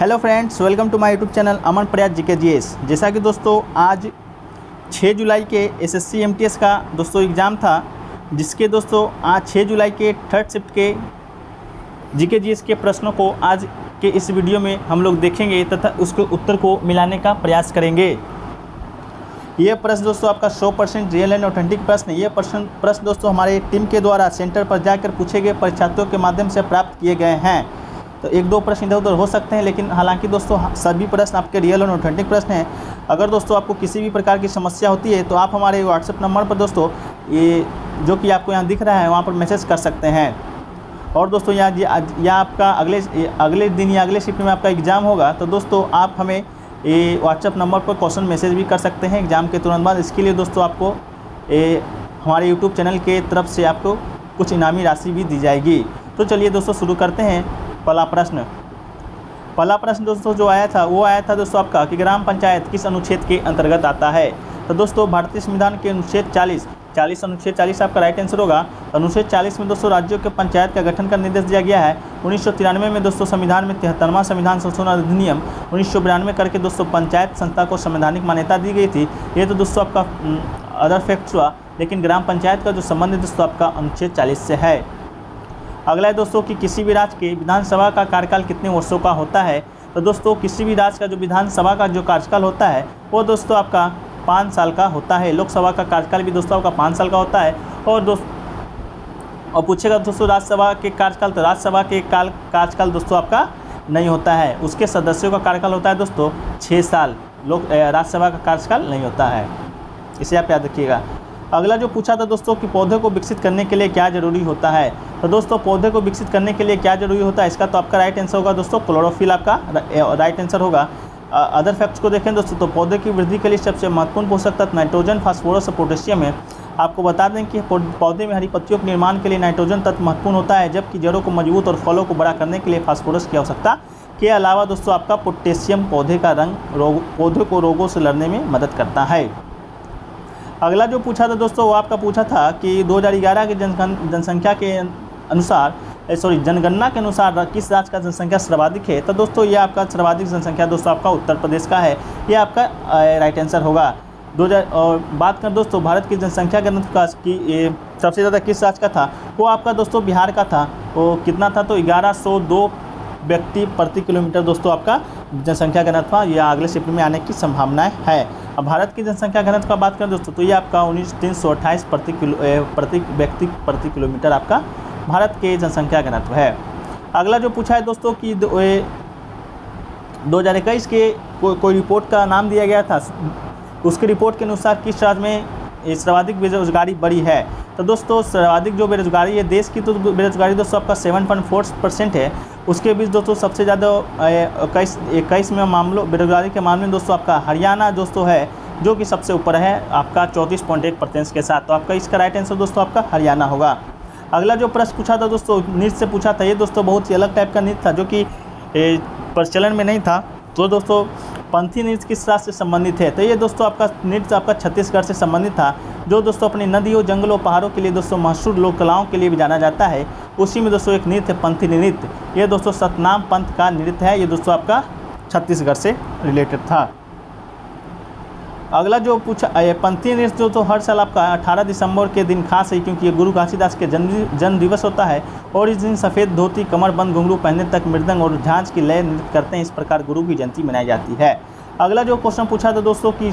Hello friends, welcome to my YouTube channel Aman Prayas GK GS. जैसा कि दोस्तों आज 6 जुलाई के एसएससी एमटीएस का दोस्तों एग्ज़ाम था, जिसके दोस्तों आज 6 जुलाई के थर्ड शिफ्ट के जीके जीएस के प्रश्नों को आज के इस वीडियो में हम लोग देखेंगे तथा उसके उत्तर को मिलाने का प्रयास करेंगे। ये प्रश्न दोस्तों आपका 100% रियल एंड ऑथेंटिक प्रश्न है। ये प्रश्न दोस्तों हमारे टीम के द्वारा सेंटर पर जाकर पूछे गए परीक्षार्थियों के माध्यम से प्राप्त किए गए हैं। तो एक दो प्रश्न इधर उधर हो सकते हैं, लेकिन हालांकि दोस्तों सभी प्रश्न आपके रियल और ऑथेंटिक प्रश्न हैं। अगर दोस्तों आपको किसी भी प्रकार की समस्या होती है तो आप हमारे व्हाट्सएप नंबर पर दोस्तों ये जो कि आपको यहाँ दिख रहा है वहाँ पर मैसेज कर सकते हैं। और दोस्तों यहाँ आपका अगले दिन या अगले शिफ्ट में आपका एग्ज़ाम होगा, तो दोस्तों आप हमें ये व्हाट्सएप नंबर पर क्वेश्चन मैसेज भी कर सकते हैं एग्ज़ाम के तुरंत बाद। इसके लिए दोस्तों आपको हमारे यूट्यूब चैनल के तरफ से आपको कुछ इनामी राशि भी दी जाएगी। तो चलिए दोस्तों शुरू करते हैं। पहला प्रश्न दोस्तों जो आया था वो आया था दोस्तों आपका कि ग्राम पंचायत किस अनुच्छेद के अंतर्गत आता है। तो दोस्तों भारतीय संविधान के अनुच्छेद 40 अनुच्छेद 40 आपका राइट आंसर होगा। अनुच्छेद 40 में दोस्तों राज्यों के पंचायत का गठन का निर्देश दिया गया है। 1993 में दोस्तों संविधान में 73वां संविधान संशोधन अधिनियम 1992 करके दोस्तों पंचायत संस्था को संवैधानिक मान्यता दी गई थी। ये तो दोस्तों आपका अदर फैक्ट्स हुआ, लेकिन ग्राम पंचायत का जो संबंध है दोस्तों आपका अनुच्छेद 40 से है। अगला है दोस्तों कि किसी भी राज्य के विधानसभा का कार्यकाल कितने वर्षों का होता है। तो दोस्तों किसी भी राज्य का जो विधानसभा का जो कार्यकाल होता है वो दोस्तों आपका 5 साल का होता है। लोकसभा का कार्यकाल भी दोस्तों आपका 5 साल का होता है। और पूछेगा दोस्तों राज्यसभा के कार्यकाल, तो राज्यसभा के कार्यकाल दोस्तों आपका नहीं होता है, उसके सदस्यों का कार्यकाल होता है दोस्तों 6 साल। राज्यसभा का कार्यकाल नहीं होता है, इसे आप याद रखिएगा। अगला जो पूछा था दोस्तों कि पौधे को विकसित करने के लिए क्या जरूरी होता है। तो दोस्तों पौधे को विकसित करने के लिए क्या जरूरी होता है, इसका तो आपका राइट आंसर होगा दोस्तों क्लोरोफिल, आपका राइट आंसर होगा। अदर फैक्ट्स को देखें दोस्तों तो पौधे की वृद्धि के लिए सबसे महत्वपूर्ण पोषक तत्व नाइट्रोजन, फास्फोरस और पोटेशियम है। आपको बता दें कि पौधे में हरी पत्तियों के निर्माण के लिए नाइट्रोजन तत्व महत्वपूर्ण होता है, जबकि जड़ों को मजबूत और फलों को बड़ा करने के लिए फास्फोरस की आवश्यकता के अलावा दोस्तों आपका पोटेशियम पौधे को रोगों से लड़ने में मदद करता है। अगला जो पूछा था दोस्तों वो आपका पूछा था कि 2011 की जनगणना के अनुसार किस राज्य का जनसंख्या सर्वाधिक है। तो दोस्तों ये आपका सर्वाधिक जनसंख्या दोस्तों आपका उत्तर प्रदेश का है, ये आपका राइट आंसर होगा। बात करें दोस्तों भारत की जनसंख्या घनत्व का कि सबसे ज़्यादा किस राज्य का था, वो आपका दोस्तों बिहार का था। वो कितना था, तो 1102 व्यक्ति प्रति किलोमीटर दोस्तों आपका जनसंख्या घनत्व, यह अगले शिफ्ट में आने की संभावनाएं है। अब भारत की जनसंख्या घनत्व का बात करें दोस्तों तो ये आपका 19,328 प्रति व्यक्ति प्रति किलोमीटर आपका भारत के जनसंख्या घनत्व है। अगला जो पूछा है दोस्तों कि 2021 के कोई रिपोर्ट का नाम दिया गया था, उसकी रिपोर्ट के अनुसार किस राज्य में सर्वाधिक बेरोजगारी बढ़ी है। तो दोस्तों सर्वाधिक जो बेरोजगारी है, देश की तो बेरोजगारी दोस्तों आपका 7.4% है। उसके बीच दोस्तों सबसे ज़्यादा 21 में मामलों बेरोजगारी के मामले में दोस्तों आपका हरियाणा दोस्तों है, जो कि सबसे ऊपर है आपका 34.1% के साथ। तो आपका इसका राइट आंसर दोस्तों आपका हरियाणा होगा। अगला जो प्रश्न पूछा था दोस्तों नृत्य से पूछा था, ये दोस्तों बहुत ही अलग टाइप का नृत्य था जो कि प्रचलन में नहीं था। तो दोस्तों पंथी नृत्य किस राज्य से संबंधित है। तो ये दोस्तों आपका नृत्य आपका छत्तीसगढ़ से संबंधित था, जो दोस्तों अपनी नदियों, जंगलों, पहाड़ों के लिए दोस्तों मशहूर लोक कलाओं के लिए भी जाना जाता है। उसी में दोस्तों एक नृत्य पंथी नृत्य, ये दोस्तों सतनाम पंथ का नृत्य है, ये दोस्तों आपका छत्तीसगढ़ से रिलेटेड था। अगला जो पूछा पंथी नृत्य जो हर साल आपका 18 दिसंबर के दिन खास है, क्योंकि ये गुरु घासीदास के जन्म दिवस होता है। और इस दिन सफ़ेद धोती, कमरबंद घुंघरू पहनने तक मृदंग और झांझ की लय नृत्य करते हैं। इस प्रकार गुरु की जयंती मनाई जाती है। अगला जो क्वेश्चन पूछा था दोस्तों कि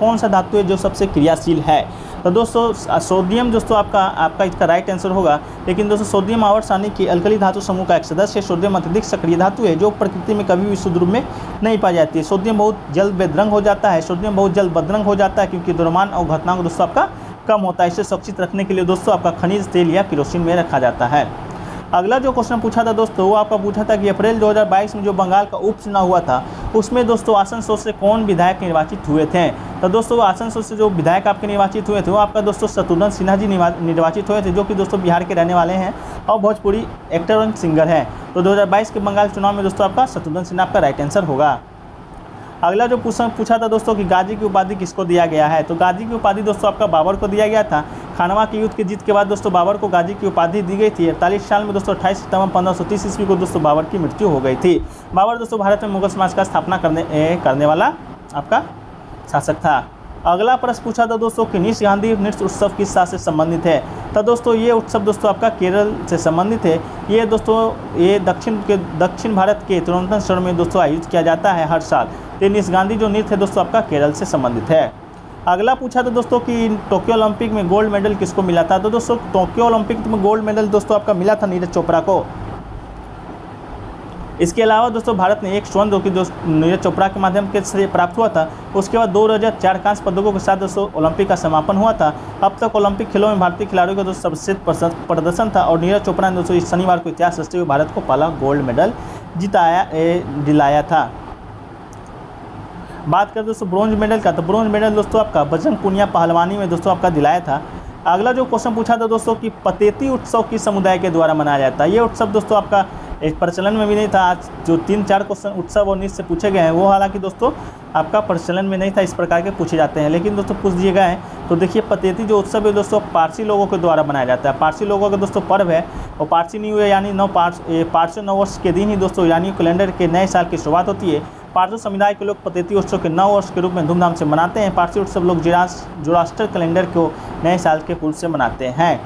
कौन सा धातु है जो सबसे क्रियाशील है। तो दोस्तों सोडियम दोस्तों आपका इसका राइट आंसर होगा। लेकिन दोस्तों सोडियम आवर्त सारणी की अल्कली धातु समूह का एक सदस्य है। सोडियम अत्यधिक सक्रिय धातु है जो प्रकृति में कभी भी शुद्ध रूप में नहीं पाई जाती है। सोडियम बहुत जल्द बदरंग हो जाता है। सोडियम बहुत जल्द बदरंग हो जाता है क्योंकि द्रव्यमान और घटनांक दोस्तों आपका कम होता है। इसे सुरक्षित रखने के लिए दोस्तों आपका खनिज तेल या केरोसिन में रखा जाता है। अगला जो क्वेश्चन पूछा था दोस्तों वो आपका पूछा था कि अप्रैल 2022 में जो बंगाल का उपचुनाव हुआ था, उसमें दोस्तों आसनसोल से कौन विधायक निर्वाचित हुए थे। तो दोस्तों आसनसोल से जो विधायक आपके निर्वाचित हुए थे वो आपका दोस्तों शत्रुघ्न सिन्हा जी निर्वाचित हुए थे, जो कि दोस्तों बिहार के रहने वाले हैं और भोजपुरी एक्टर और सिंगर हैं। तो 2022 के बंगाल चुनाव में दोस्तों आपका शत्रुघ्न सिन्हा आपका राइट आंसर होगा। अगला जो पूछा था दोस्तों कि गाजी की उपाधि किसको दिया गया है। तो गाजी की उपाधि दोस्तों आपका बाबर को दिया गया था। खानवा के युद्ध की जीत के बाद दोस्तों बाबर को गाजी की उपाधि दी गई थी। 48 साल में दोस्तों 28 सितंबर 1530 ईस्वी को दोस्तों बाबर की मृत्यु हो गई थी। बाबर दोस्तों भारत में मुगल समाज का स्थापना करने वाला आपका शासक था। अगला प्रश्न पूछा था दोस्तों कि निश-गांधी नृत्य उत्सव किस साल से संबंधित है। तो दोस्तों ये उत्सव दोस्तों आपका केरल से संबंधित है। ये दोस्तों ये दक्षिण भारत के तिरुवनंतपुरम शहर में दोस्तों आयोजित किया जाता है हर साल। तो निश-गांधी जो नृत्य है दोस्तों आपका केरल से संबंधित है। अगला पूछा था दोस्तों कि टोक्यो ओलंपिक में गोल्ड मेडल किसको मिला था। तो दोस्तों टोक्यो ओलंपिक में गोल्ड मेडल दोस्तों आपका मिला था नीरज चोपड़ा को। इसके अलावा दोस्तों भारत ने एक स्वर्ण जो कि नीरज चोपड़ा के माध्यम से प्राप्त हुआ था। उसके बाद 2 रजत 4 कांस्य पदकों के साथ दोस्तों ओलंपिक का समापन हुआ था। अब तक ओलंपिक खेलों में भारतीय खिलाड़ियों का दोस्तों सर्वश्रेष्ठ प्रदर्शन था और नीरज चोपड़ा ने दोस्तों इस शनिवार को इतिहास रचते हुए भारत को पहला गोल्ड मेडल दिलाया था। बात करें दोस्तों ब्रोंज मेडल का, तो ब्रोंज मेडल दोस्तों आपका बजरंग पुनिया पहलवानी में दोस्तों आपका दिलाया था। अगला जो क्वेश्चन पूछा था दोस्तों कि पतेती उत्सव किस समुदाय के द्वारा मनाया जाता है। ये उत्सव दोस्तों आपका एक प्रचलन में भी नहीं था। आज जो 3-4 क्वेश्चन उत्सव और नृत्य से पूछे गए हैं वो हालांकि दोस्तों आपका प्रचलन में नहीं था, इस प्रकार के पूछे जाते हैं, लेकिन दोस्तों पूछ दिए गए हैं। तो देखिए पतेती जो उत्सव है दोस्तों पारसी लोगों के द्वारा मनाया जाता है। पारसी लोगों का दोस्तों पर्व है और पारसी न्यू ईयर यानी पारसी नववर्ष के दिन ही दोस्तों ईरानी कैलेंडर के नए साल की शुरुआत होती है। पारसी समुदाय के लोग पतेती उत्सव के नव वर्ष के रूप में धूमधाम से मनाते हैं। पारसी उत्सव लोग जोरास्टर कैलेंडर को नए साल के पूर्व से मनाते हैं।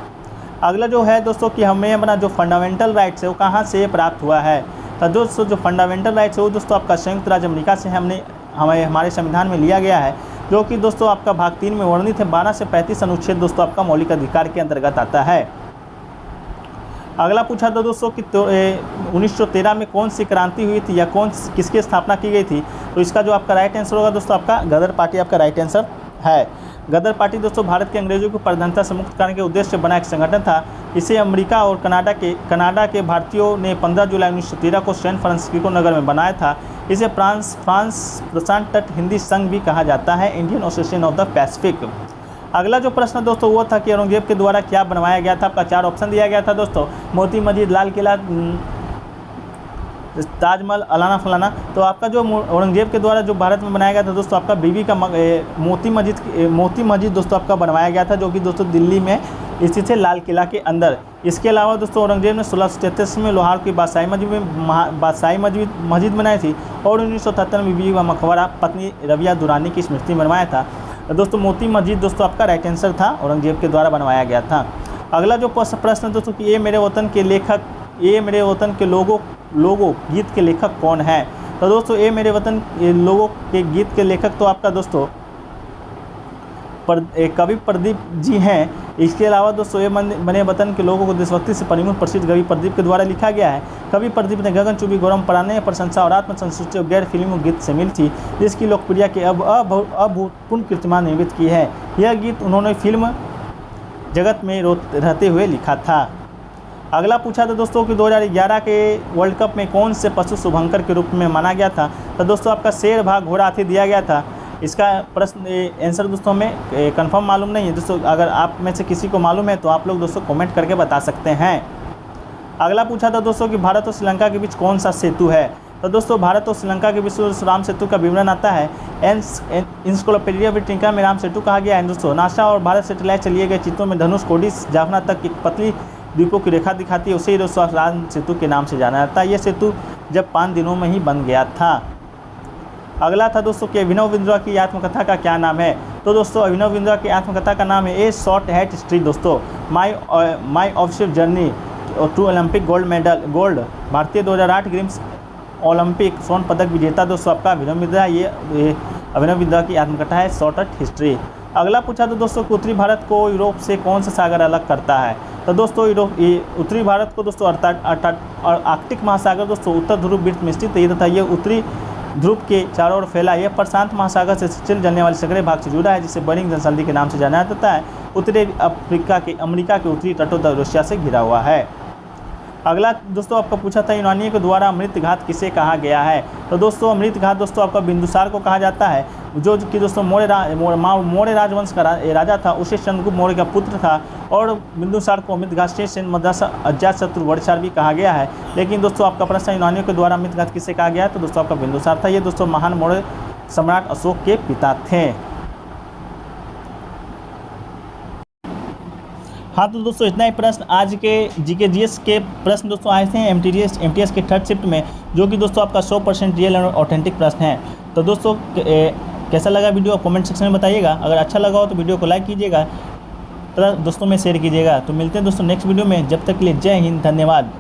अगला जो है दोस्तों कि हमें अपना जो फंडामेंटल राइट्स है वो कहाँ से प्राप्त हुआ है। तो दोस्तों जो फंडामेंटल राइट्स है वो दोस्तों आपका संयुक्त राज्य अमेरिका से हमारे संविधान में लिया गया है, जो कि दोस्तों आपका भाग 3 में वर्णित है। 12 से 35 अनुच्छेद दोस्तों आपका मौलिक अधिकार के अंतर्गत आता है। अगला पूछा था दोस्तों कि 1913 में कौन सी क्रांति हुई थी या किसकी स्थापना की गई थी। तो इसका जो आपका राइट आंसर होगा दोस्तों आपका गदर पार्टी आपका राइट आंसर है। गदर पार्टी दोस्तों भारत के अंग्रेजों को प्रधानता से मुक्त करने के उद्देश्य से बना एक संगठन था। इसे अमेरिका और कनाडा के भारतीयों ने 15 जुलाई 1913 को सैन फ्रांसिस्को नगर में बनाया था। इसे फ्रांस प्रशांत तट हिंदी संघ भी कहा जाता है, Indian association of the Pacific. अगला जो प्रश्न दोस्तों वो था कि औरंगजेब के द्वारा क्या बनवाया गया था। आपका 4 ऑप्शन दिया गया था दोस्तों, मोती मस्जिद, लाल किला, ताजमहल, अलाना फलाना। तो आपका जो औरंगजेब के द्वारा जो भारत में बनाया गया था दोस्तों आपका बीबी का मोती मस्जिद दोस्तों आपका बनवाया गया था, जो कि दोस्तों दिल्ली में स्थित है लाल किला के अंदर। इसके अलावा दोस्तों औरंगजेब ने 1633 में लोहार की बादशाही मस्जिद बनाई थी और 1973 में बीबी का मकबरा पत्नी रबिया दुरानी की स्मृति में बनवाया था। दोस्तों मोती मस्जिद दोस्तों आपका राइट आंसर था, औरंगजेब के द्वारा बनवाया गया था। अगला जो प्रश्न दोस्तों कि ये मेरे वतन के लोगों गीत के लेखक कौन है। तो दोस्तों ये मेरे वतन लोगों के गीत के लेखक तो आपका दोस्तों कवि प्रदीप जी हैं। इसके अलावा दोस्तों ये मेरे वतन के लोगों को देशभक्ति से परिपूर्ण प्रसिद्ध कवि प्रदीप के द्वारा लिखा गया है। कवि प्रदीप ने गगनचुंबी गौरव पराने प्रशंसा और आत्मसंतुष्टि और गैर फिल्मी गीत से मिली थी, जिसकी लोकप्रियता के अभूतपूर्व कीर्तिमान निर्मित की है। यह गीत उन्होंने फिल्म जगत में रहते हुए लिखा था। अगला पूछा था दोस्तों कि 2011 के वर्ल्ड कप में कौन से पशु शुभंकर के रूप में माना गया था। तो दोस्तों आपका शेर, बाघ, घोड़ा, हाथी दिया गया था। इसका प्रश्न आंसर दोस्तों हमें कंफर्म मालूम नहीं है दोस्तों। अगर आप में से किसी को मालूम है तो आप लोग दोस्तों कमेंट करके बता सकते हैं। अगला पूछा था दोस्तों कि भारत और श्रीलंका के बीच कौन सा सेतु है। तो दोस्तों भारत और श्रीलंका के बीच राम सेतु का विवरण आता है। इंसाइक्लोपीडिया ब्रिटानिका में राम सेतु कहा गया है दोस्तों। नासा और भारत सैटेलाइट से लिए गए चित्रों में धनुष कोडी जाफना तक एक पतली द्वीपों की रेखा दिखाती है, उसे ही दोस्तों राम सेतु के नाम से जाना जाता है। यह सेतु जब 5 दिनों में ही बन गया था। अगला था दोस्तों कि अभिनव बिंद्रा की आत्मकथा का क्या नाम है। तो दोस्तों अभिनव बिंद्रा की आत्मकथा का नाम है ए शॉर्ट हैट हिस्ट्री दोस्तों, my obsessive journey to Olympic gold. भारतीय 2008 ग्रीम्स ओलंपिक स्वर्ण पदक विजेता दोस्तों आपका अभिनव बिंद्रा। ये अभिनव बिंद्रा की आत्मकथा है शॉर्ट हैट हिस्ट्री। अगला पूछा तो दोस्तों कि उत्तरी भारत को यूरोप से कौन सा सागर अलग करता है। तो दोस्तों उत्तरी भारत को दोस्तों आर्कटिक महासागर दोस्तों उत्तर ध्रुव वृत्त में स्थित है तथा ये उत्तरी ध्रुव के चारों ओर फैला। यह प्रशांत महासागर से चल जाने वाले सकरे भाग से जुड़ा है, जिसे बेरिंग जलसंधि के नाम से जाना जाता है। उत्तरी अमेरिका के उत्तरी तटों तक रूसिया से घिरा हुआ है। अगला दोस्तों आपका पूछा था यूनानियों के द्वारा अमृत घात किसे कहा गया है। तो दोस्तों अमृत घात दोस्तों आपका बिंदुसार को कहा जाता है, जो कि दोस्तों मौर्य राजवंश का राजा था। उसे चंद्रगुप्त मौर्य का पुत्र था और बिंदुसार को अमृत घात से मद्रासा अजातशत्रु वटचार भी कहा गया है। लेकिन दोस्तों आपका प्रश्न यूनानियों के द्वारा अमृत घात किसे कहा गया है। तो दोस्तों आपका बिंदुसार था। ये दोस्तों महान मौर्य सम्राट अशोक के पिता थे। हाँ तो दोस्तों इतना ही प्रश्न आज के जीके जीएस के प्रश्न दोस्तों आए थे एमटीएस के थर्ड शिफ्ट में, जो कि दोस्तों आपका 100% रियल और ऑथेंटिक प्रश्न है। तो दोस्तों कैसा लगा वीडियो कमेंट सेक्शन में बताइएगा। अगर अच्छा लगा हो तो वीडियो को लाइक कीजिएगा तथा दोस्तों में शेयर कीजिएगा। तो मिलते हैं दोस्तों नेक्स्ट वीडियो में, जब तक के लिए जय हिंद, धन्यवाद।